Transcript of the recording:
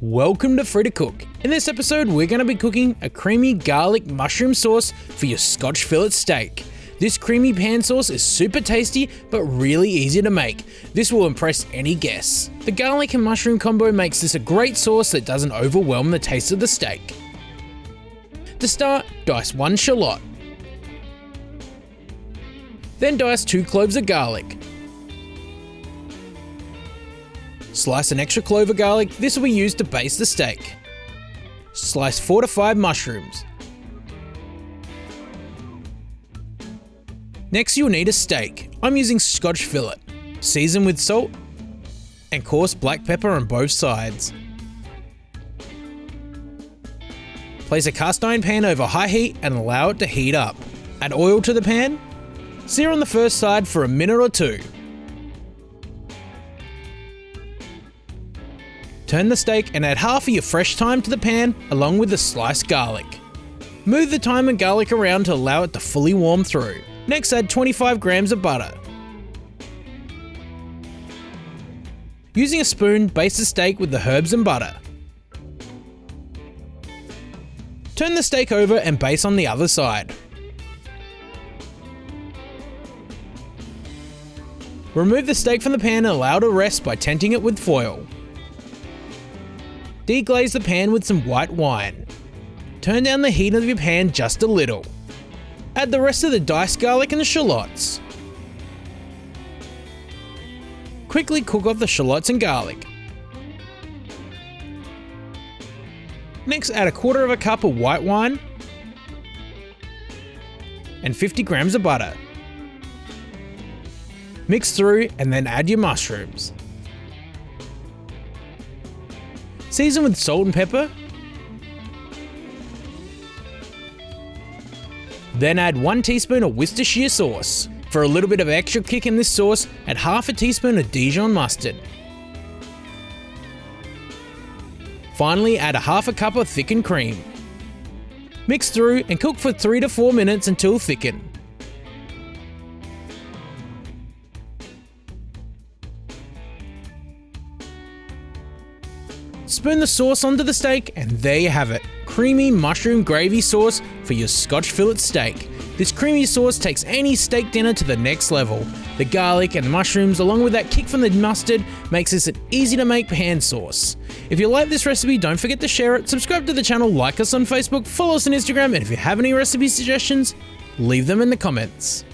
Welcome to Free to Cook. In this episode, we're going to be cooking a creamy garlic mushroom sauce for your Scotch Fillet steak. This creamy pan sauce is super tasty, but really easy to make. This will impress any guests. The garlic and mushroom combo makes this a great sauce that doesn't overwhelm the taste of the steak. To start, dice 1 shallot. Then dice 2 cloves of garlic. Slice an extra clove of garlic, this will be used to baste the steak. Slice 4 to 5 mushrooms. Next you'll need a steak. I'm using Scotch Fillet. Season with salt and coarse black pepper on both sides. Place a cast iron pan over high heat and allow it to heat up. Add oil to the pan. Sear on the first side for a minute or two. Turn the steak and add half of your fresh thyme to the pan along with the sliced garlic. Move the thyme and garlic around to allow it to fully warm through. Next add 25 grams of butter. Using a spoon, baste the steak with the herbs and butter. Turn the steak over and baste on the other side. Remove the steak from the pan and allow it to rest by tenting it with foil. Deglaze the pan with some white wine. Turn down the heat of your pan just a little. Add the rest of the diced garlic and the shallots. Quickly cook off the shallots and garlic. Next add 1/4 cup of white wine and 50 grams of butter. Mix through and then add your mushrooms. Season with salt and pepper. Then add 1 teaspoon of Worcestershire sauce. For a little bit of extra kick in this sauce, add half a teaspoon of Dijon Mustard. Finally, add a half a cup of thickened cream. Mix through and cook for 3 to 4 minutes until thickened. Spoon the sauce onto the steak and there you have it. Creamy mushroom gravy sauce for your Scotch Fillet steak. This creamy sauce takes any steak dinner to the next level. The garlic and mushrooms along with that kick from the mustard makes this an easy to make pan sauce. If you like this recipe, don't forget to share it, subscribe to the channel, like us on Facebook, follow us on Instagram, and if you have any recipe suggestions, leave them in the comments.